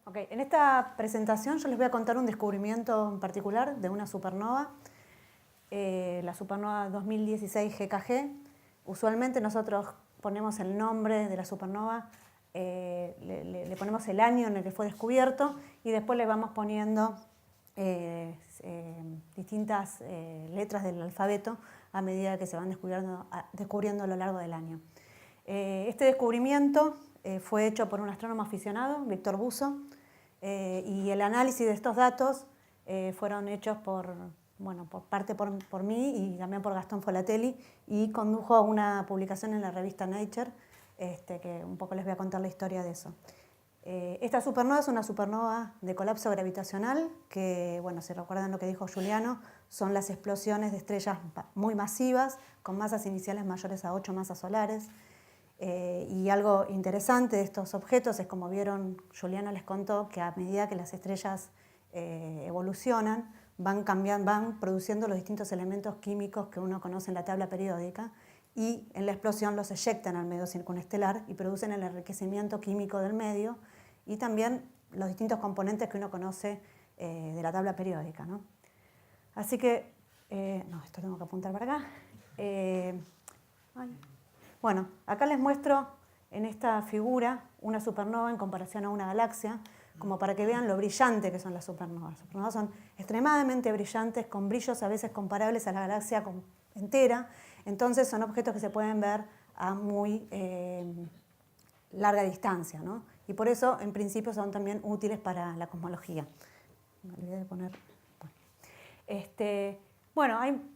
Ok, en esta presentación yo les voy a contar un descubrimiento en particular de una supernova, la supernova 2016 GKG. Usualmente nosotros ponemos el nombre de la supernova, le ponemos el año en el que fue descubierto y después le vamos poniendo distintas letras del alfabeto a medida que se van descubriendo a lo largo del año. Este descubrimiento fue hecho por un astrónomo aficionado, Víctor Buso, y el análisis de estos datos fueron hechos por mí y también por Gastón Folatelli, y condujo a una publicación en la revista Nature, que un poco les voy a contar la historia de eso. Esta supernova es una supernova de colapso gravitacional, que, bueno, si recuerdan lo que dijo Giuliano, son las explosiones de estrellas muy masivas, con masas iniciales mayores a 8 masas solares. Y algo interesante de estos objetos es, como vieron, Giuliano les contó que a medida que las estrellas evolucionan, van produciendo los distintos elementos químicos que uno conoce en la tabla periódica, y en la explosión los eyectan al medio circunestelar y producen el enriquecimiento químico del medio y también los distintos componentes que uno conoce de la tabla periódica, ¿no? Así que, esto tengo que apuntar para acá. Bueno, acá les muestro en esta figura una supernova en comparación a una galaxia, como para que vean lo brillante que son las supernovas. Las supernovas son extremadamente brillantes, con brillos a veces comparables a la galaxia entera. Entonces son objetos que se pueden ver a muy larga distancia, ¿no? Y por eso, en principio, son también útiles para la cosmología. Me olvidé de poner... Bueno, hay...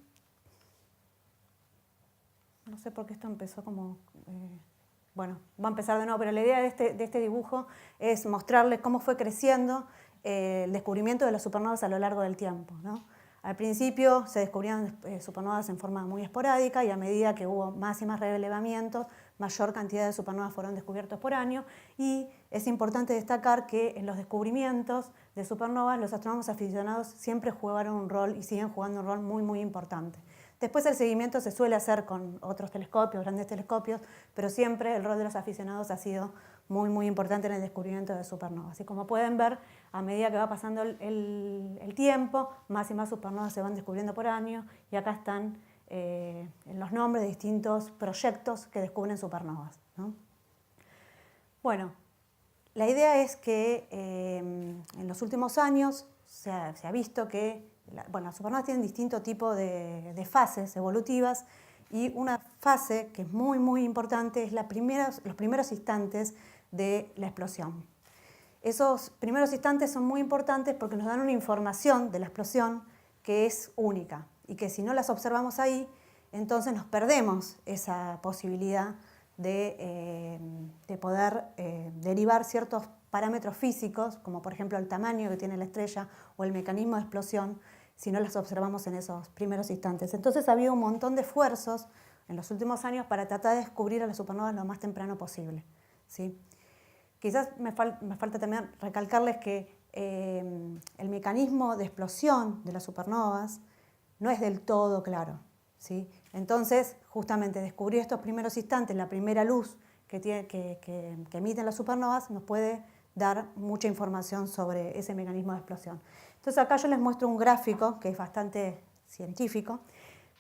No sé por qué esto empezó como... Bueno, va a empezar de nuevo, pero la idea de este dibujo es mostrarles cómo fue creciendo el descubrimiento de las supernovas a lo largo del tiempo, ¿no? Al principio se descubrían supernovas en forma muy esporádica, y a medida que hubo más y más relevamientos, mayor cantidad de supernovas fueron descubiertos por año. Y es importante destacar que en los descubrimientos de supernovas los astrónomos aficionados siempre jugaron un rol y siguen jugando un rol muy, muy importante. Después el seguimiento se suele hacer con otros telescopios, grandes telescopios, pero siempre el rol de los aficionados ha sido muy, muy importante en el descubrimiento de supernovas. Y como pueden ver, a medida que va pasando el tiempo, más y más supernovas se van descubriendo por año, y acá están los nombres de distintos proyectos que descubren supernovas, ¿no? Bueno, la idea es que en los últimos años se ha visto que las supernovas tienen distinto tipo de fases evolutivas, y una fase que es muy, muy importante es los primeros instantes de la explosión. Esos primeros instantes son muy importantes porque nos dan una información de la explosión que es única, y que si no las observamos ahí, entonces nos perdemos esa posibilidad de poder derivar ciertos parámetros físicos, como por ejemplo el tamaño que tiene la estrella o el mecanismo de explosión, si no las observamos en esos primeros instantes. Entonces ha habido un montón de esfuerzos en los últimos años para tratar de descubrir a las supernovas lo más temprano posible, ¿sí? Quizás me falta también recalcarles que el mecanismo de explosión de las supernovas no es del todo claro, ¿sí? Entonces, justamente descubrir estos primeros instantes, la primera luz que emiten las supernovas, nos puede dar mucha información sobre ese mecanismo de explosión. Entonces acá yo les muestro un gráfico que es bastante científico,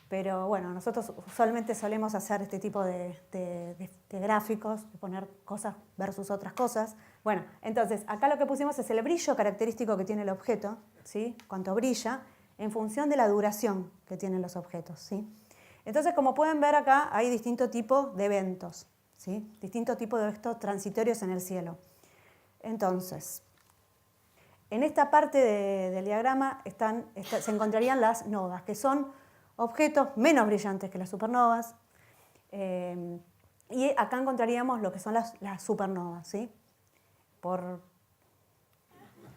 pero bueno, nosotros usualmente solemos hacer este tipo de gráficos, de poner cosas versus otras cosas. Bueno, entonces acá lo que pusimos es el brillo característico que tiene el objeto, ¿sí? Cuánto brilla, en función de la duración que tienen los objetos, ¿sí? Entonces, como pueden ver acá, hay distinto tipo de eventos, ¿sí? Distinto tipo de eventos transitorios en el cielo. Entonces, en esta parte del diagrama se encontrarían las novas, que son objetos menos brillantes que las supernovas, y acá encontraríamos lo que son las supernovas, ¿sí?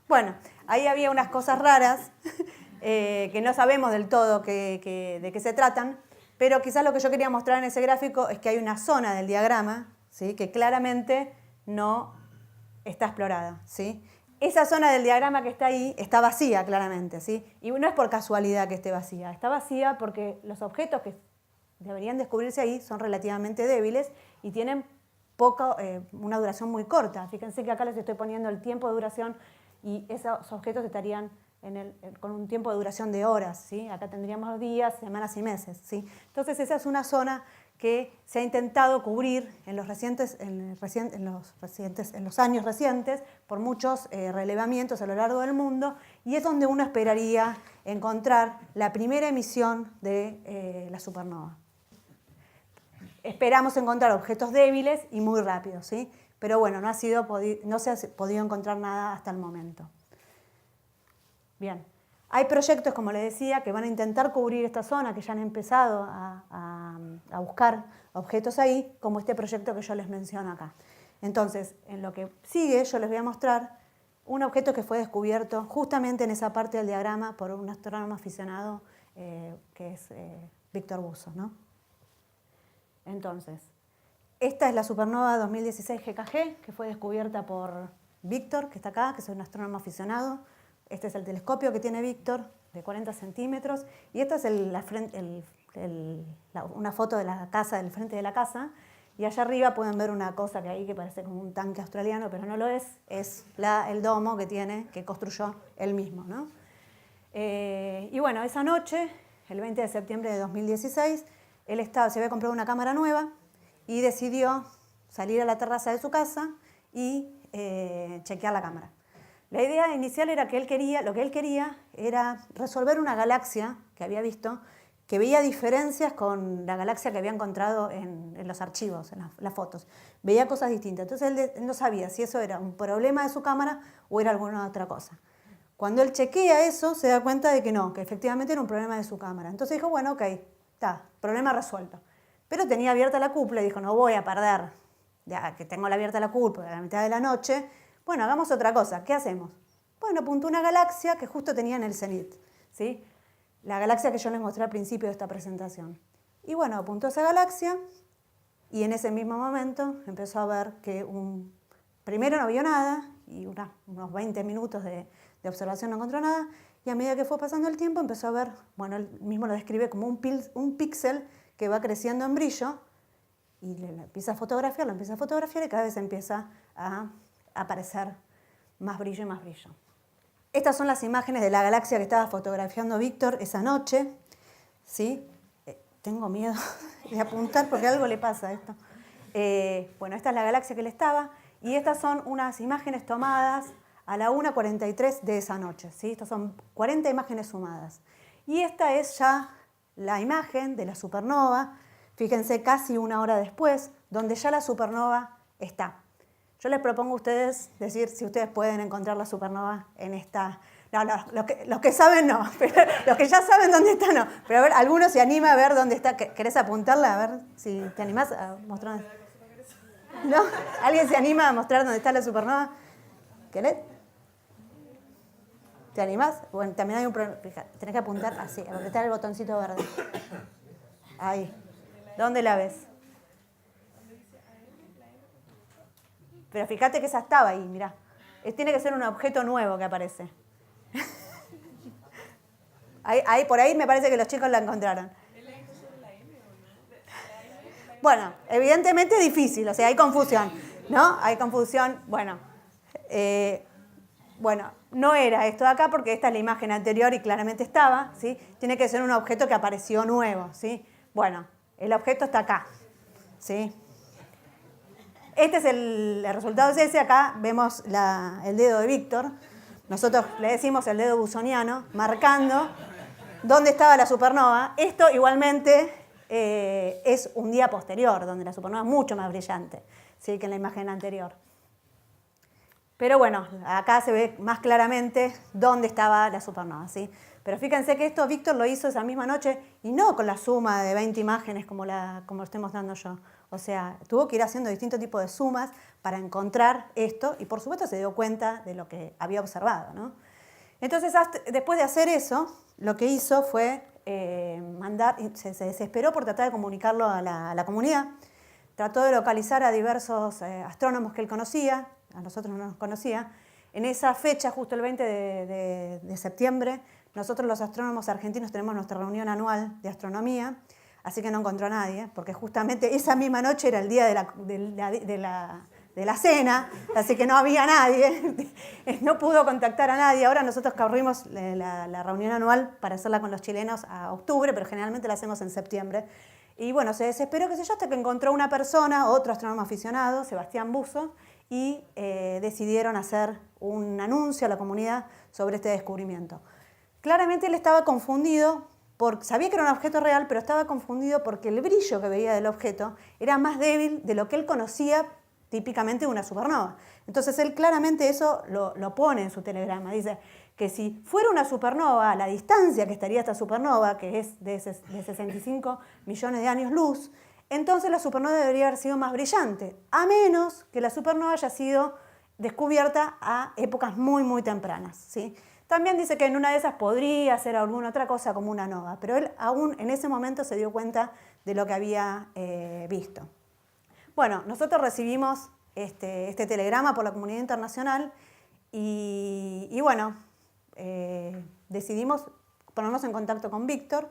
Bueno, ahí había unas cosas raras que no sabemos del todo de qué se tratan, pero quizás lo que yo quería mostrar en ese gráfico es que hay una zona del diagrama, ¿sí? Que claramente no está explorada, ¿sí? Esa zona del diagrama que está ahí está vacía, claramente, ¿sí? Y no es por casualidad que esté vacía. Está vacía porque los objetos que deberían descubrirse ahí son relativamente débiles y tienen una duración muy corta. Fíjense que acá les estoy poniendo el tiempo de duración y esos objetos estarían con un tiempo de duración de horas, ¿sí? Acá tendríamos días, semanas y meses, ¿sí? Entonces esa es una zona que se ha intentado cubrir en los años recientes por muchos relevamientos a lo largo del mundo, y es donde uno esperaría encontrar la primera emisión de la supernova. Esperamos encontrar objetos débiles y muy rápidos, ¿sí? Pero bueno, no se ha podido encontrar nada hasta el momento. Bien, hay proyectos, como les decía, que van a intentar cubrir esta zona, que ya han empezado a buscar objetos ahí, como este proyecto que yo les menciono acá. Entonces, en lo que sigue, yo les voy a mostrar un objeto que fue descubierto justamente en esa parte del diagrama por un astrónomo aficionado que es Víctor Buso, ¿no? Entonces, esta es la supernova 2016 GKG, que fue descubierta por Víctor, que está acá, que es un astrónomo aficionado. Este es el telescopio que tiene Víctor, de 40 centímetros, y esta es una foto de la casa, del frente de la casa, y allá arriba pueden ver una cosa que parece como un tanque australiano, pero no lo es el domo que construyó él mismo, ¿no? Y bueno, esa noche, el 20 de septiembre de 2016, él se había comprado una cámara nueva y decidió salir a la terraza de su casa y chequear la cámara. La idea inicial era que lo que él quería era resolver una galaxia que había visto, que veía diferencias con la galaxia que había encontrado en los archivos, en las fotos. Veía cosas distintas. Entonces él no sabía si eso era un problema de su cámara o era alguna otra cosa. Cuando él chequea eso, se da cuenta de que no, que efectivamente era un problema de su cámara. Entonces dijo, bueno, ok, está, problema resuelto. Pero tenía abierta la cúpula y dijo, no voy a perder, ya que tengo abierta la cúpula a la mitad de la noche. Bueno, hagamos otra cosa. ¿Qué hacemos? Bueno, apuntó una galaxia que justo tenía en el cenit, ¿sí? La galaxia que yo les mostré al principio de esta presentación. Y bueno, apuntó esa galaxia y en ese mismo momento empezó a ver que primero no vio nada y unos 20 minutos de observación no encontró nada, y a medida que fue pasando el tiempo empezó a ver, bueno, él mismo lo describe como un píxel que va creciendo en brillo, y lo empieza a fotografiar y cada vez empieza a aparecer más brillo y más brillo. Estas son las imágenes de la galaxia que estaba fotografiando Víctor esa noche, ¿sí? Tengo miedo de apuntar porque algo le pasa a esto. Bueno, esta es la galaxia que él estaba, y estas son unas imágenes tomadas a la 1:43 de esa noche, ¿sí? Estas son 40 imágenes sumadas. Y esta es ya la imagen de la supernova, fíjense, casi una hora después, donde ya la supernova está. Yo les propongo a ustedes decir si ustedes pueden encontrar la supernova en esta... No, los que saben no, pero los que ya saben dónde está no. Pero a ver, ¿alguno se anima a ver dónde está? ¿Querés apuntarla? A ver si te animás a mostrar. ¿No? ¿Alguien se anima a mostrar dónde está la supernova? ¿Querés? ¿Te animás? Bueno, también hay un problema. Tenés que apuntar así, apretar el botoncito verde. Ahí. ¿Dónde la ves? Pero fíjate que esa estaba ahí, mirá. Tiene que ser un objeto nuevo que aparece. Por ahí me parece que los chicos la encontraron. Bueno, evidentemente es difícil, o sea, hay confusión, ¿no? Hay confusión, bueno, no era esto de acá porque esta es la imagen anterior y claramente estaba, ¿sí? Tiene que ser un objeto que apareció nuevo, ¿sí? Bueno, el objeto está acá, ¿sí? Este es el resultado, es ese. Acá vemos el dedo de Víctor. Nosotros le decimos el dedo busoniano, marcando dónde estaba la supernova. Esto igualmente es un día posterior, donde la supernova es mucho más brillante, ¿sí?, que en la imagen anterior. Pero bueno, acá se ve más claramente dónde estaba la supernova, ¿sí? Pero fíjense que esto Víctor lo hizo esa misma noche y no con la suma de 20 imágenes como lo estoy mostrando yo. O sea, tuvo que ir haciendo distintos tipos de sumas para encontrar esto y por supuesto se dio cuenta de lo que había observado, ¿no? Entonces, después de hacer eso, lo que hizo fue se desesperó por tratar de comunicarlo a la comunidad. Trató de localizar a diversos astrónomos que él conocía, a nosotros no nos conocía. En esa fecha, justo el 20 de septiembre, nosotros los astrónomos argentinos tenemos nuestra reunión anual de astronomía. así que no encontró a nadie, porque justamente esa misma noche era el día de la cena, así que no había nadie, no pudo contactar a nadie. Ahora nosotros corrimos la reunión anual para hacerla con los chilenos a octubre, pero generalmente la hacemos en septiembre. Y bueno, se desesperó, qué sé yo, hasta que encontró una persona, otro astrónomo aficionado, Sebastián Buzo, y decidieron hacer un anuncio a la comunidad sobre este descubrimiento. Claramente él estaba confundido, sabía que era un objeto real, pero estaba confundido porque el brillo que veía del objeto era más débil de lo que él conocía típicamente de una supernova. Entonces él claramente eso lo pone en su telegrama. Dice que si fuera una supernova, la distancia que estaría esta supernova, que es de 65 millones de años luz, entonces la supernova debería haber sido más brillante, a menos que la supernova haya sido descubierta a épocas muy, muy tempranas, ¿sí? También dice que en una de esas podría ser alguna otra cosa como una nova, pero él aún en ese momento se dio cuenta de lo que había visto. Bueno, nosotros recibimos este telegrama por la comunidad internacional y bueno, decidimos ponernos en contacto con Víctor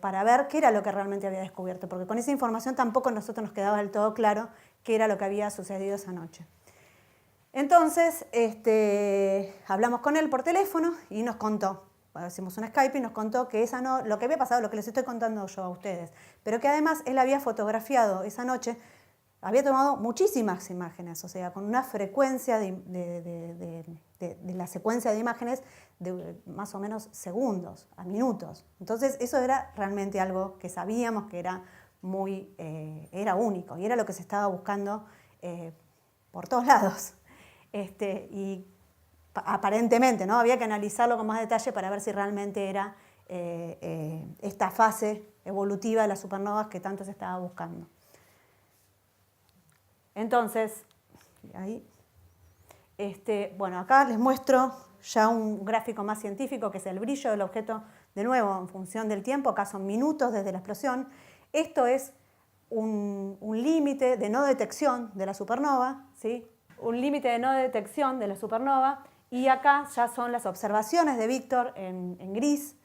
para ver qué era lo que realmente había descubierto, porque con esa información tampoco a nosotros nos quedaba del todo claro qué era lo que había sucedido esa noche. Entonces, hablamos con él por teléfono y nos contó, hicimos un Skype y nos contó que lo que había pasado, lo que les estoy contando yo a ustedes, pero que además él había fotografiado esa noche, había tomado muchísimas imágenes, o sea, con una frecuencia de la secuencia de imágenes de más o menos segundos a minutos. Entonces, eso era realmente algo que sabíamos que era era único y era lo que se estaba buscando por todos lados. Y aparentemente, ¿no? Había que analizarlo con más detalle para ver si realmente era esta fase evolutiva de las supernovas que tanto se estaba buscando. Entonces, ahí, bueno, acá les muestro ya un gráfico más científico, que es el brillo del objeto, de nuevo, en función del tiempo. Acá son minutos desde la explosión. Esto es un límite de no detección de la supernova, ¿sí? Un límite de no detección de la supernova, y acá ya son las observaciones de Víctor en gris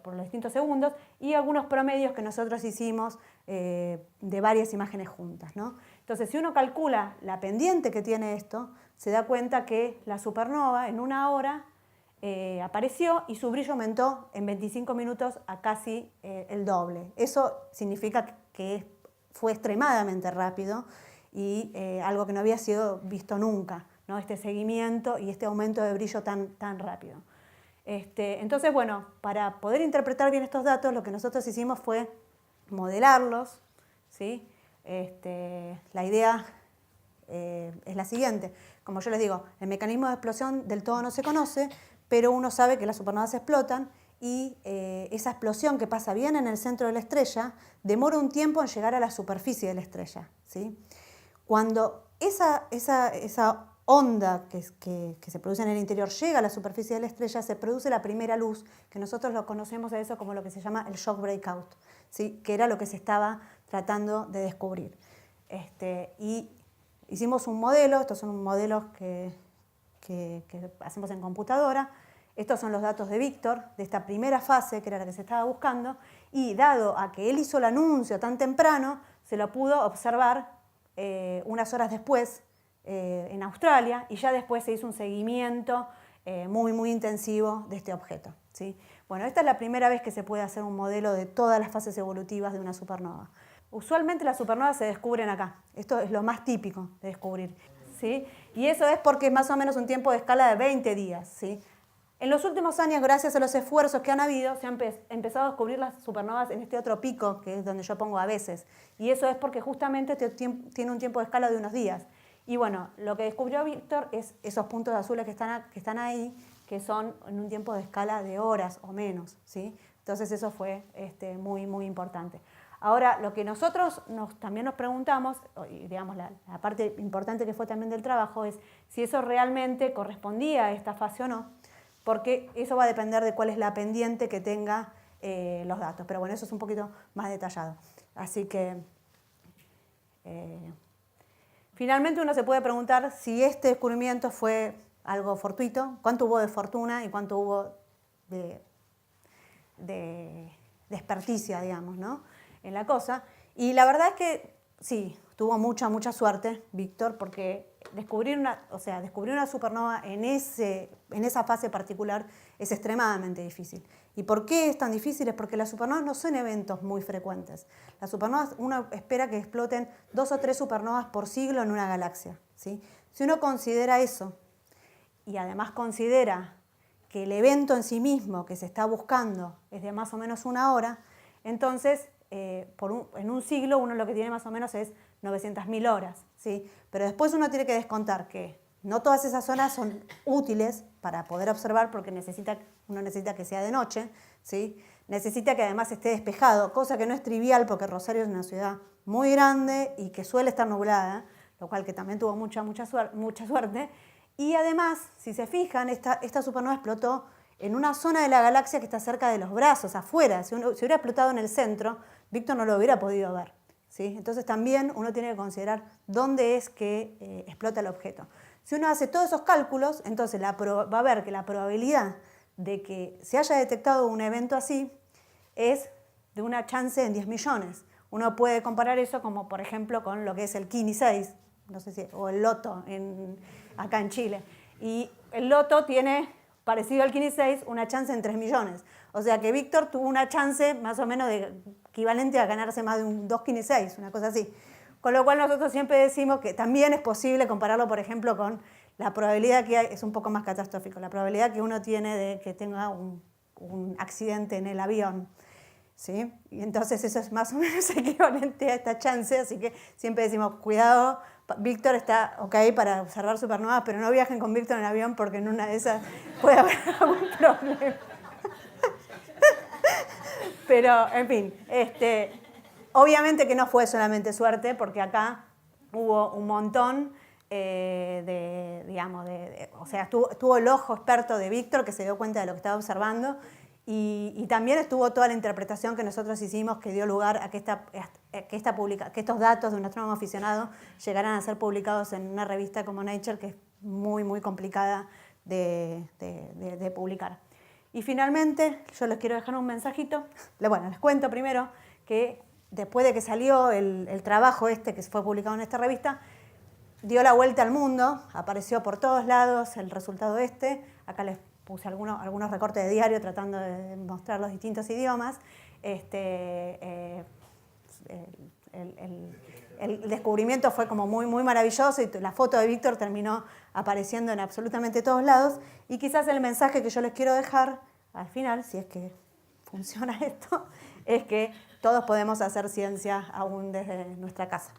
por los distintos segundos y algunos promedios que nosotros hicimos de varias imágenes juntas, ¿no? Entonces, si uno calcula la pendiente que tiene esto, se da cuenta que la supernova en una hora apareció y su brillo aumentó en 25 minutos a casi el doble. Eso significa que fue extremadamente rápido y algo que no había sido visto nunca, ¿no? Este seguimiento y este aumento de brillo tan rápido. Entonces, bueno, para poder interpretar bien estos datos, lo que nosotros hicimos fue modelarlos, ¿sí? La idea es la siguiente. Como yo les digo, el mecanismo de explosión del todo no se conoce, pero uno sabe que las supernovas explotan y esa explosión que pasa bien en el centro de la estrella demora un tiempo en llegar a la superficie de la estrella, ¿sí? Cuando esa onda que se produce en el interior llega a la superficie de la estrella, se produce la primera luz, que nosotros lo conocemos a eso como lo que se llama el shock breakout, ¿sí? Que era lo que se estaba tratando de descubrir. Y hicimos un modelo, estos son modelos que hacemos en computadora. Estos son los datos de Víctor, de esta primera fase, que era la que se estaba buscando, y dado a que él hizo el anuncio tan temprano, se lo pudo observar unas horas después en Australia, y ya después se hizo un seguimiento muy intensivo de este objeto, ¿sí? Bueno, esta es la primera vez que se puede hacer un modelo de todas las fases evolutivas de una supernova. Usualmente las supernovas se descubren acá, esto es lo más típico de descubrir, ¿sí? Y eso es porque es más o menos un tiempo de escala de 20 días, ¿sí? En los últimos años, gracias a los esfuerzos que han habido, se han empezado a descubrir las supernovas en este otro pico, que es donde yo pongo a veces. Y eso es porque justamente tiene un tiempo de escala de unos días. Y bueno, lo que descubrió Víctor es esos puntos azules que están ahí, que son en un tiempo de escala de horas o menos, ¿sí? Entonces eso fue muy importante. Ahora, lo que nosotros también nos preguntamos, y digamos la parte importante que fue también del trabajo, es si eso realmente correspondía a esta fase o no, porque eso va a depender de cuál es la pendiente que tenga los datos. Pero bueno, eso es un poquito más detallado. Así que, finalmente uno se puede preguntar si este descubrimiento fue algo fortuito, cuánto hubo de fortuna y cuánto hubo de desperticia, digamos, ¿no? En la cosa. Y la verdad es que sí, tuvo mucha suerte Víctor, porque descubrir una supernova en esa fase particular es extremadamente difícil. ¿Y por qué es tan difícil? Es porque las supernovas no son eventos muy frecuentes. Las supernovas, uno espera que exploten 2 o 3 supernovas por siglo en una galaxia, ¿sí? Si uno considera eso, y además considera que el evento en sí mismo que se está buscando es de más o menos 1 hora, entonces en un siglo uno lo que tiene más o menos es 900.000 horas, ¿sí? Pero después uno tiene que descontar que no todas esas horas son útiles para poder observar, porque uno necesita que sea de noche, ¿sí? Necesita que además esté despejado, cosa que no es trivial porque Rosario es una ciudad muy grande y que suele estar nublada, lo cual que también tuvo mucha suerte. Y además, si se fijan, esta supernova explotó en una zona de la galaxia que está cerca de los brazos, afuera. Si hubiera explotado en el centro, Víctor no lo hubiera podido ver, ¿sí? Entonces también uno tiene que considerar dónde es que explota el objeto. Si uno hace todos esos cálculos, entonces va a ver que la probabilidad de que se haya detectado un evento así es de una chance en 10 millones. Uno puede comparar eso como, por ejemplo, con lo que es el Kini 6, no sé si, o el Loto acá en Chile. Y el Loto tiene, parecido al Kini 6, una chance en 3 millones. O sea que Víctor tuvo una chance más o menos equivalente a ganarse más de 2 Kini 6, una cosa así. Con lo cual nosotros siempre decimos que también es posible compararlo, por ejemplo, con la probabilidad que hay, es un poco más catastrófico, la probabilidad que uno tiene de que tenga un accidente en el avión, ¿sí? Y entonces eso es más o menos equivalente a esta chance, así que siempre decimos, cuidado, Víctor está ok para observar supernovas, pero no viajen con Víctor en avión porque en una de esas puede haber algún problema. Pero, en fin, obviamente que no fue solamente suerte, porque acá hubo un montón o sea, estuvo el ojo experto de Víctor que se dio cuenta de lo que estaba observando, y también estuvo toda la interpretación que nosotros hicimos que dio lugar a que estos datos de un astrónomo aficionado llegaran a ser publicados en una revista como Nature, que es muy complicada de publicar. Y finalmente, yo les quiero dejar un mensajito. Bueno, les cuento primero que después de que salió el trabajo que fue publicado en esta revista, dio la vuelta al mundo, apareció por todos lados el resultado Acá les puse algunos recortes de diario tratando de mostrar los distintos idiomas. El descubrimiento fue como muy maravilloso, y la foto de Víctor terminó apareciendo en absolutamente todos lados. Y quizás el mensaje que yo les quiero dejar al final, si es que funciona esto, es que todos podemos hacer ciencia aún desde nuestra casa.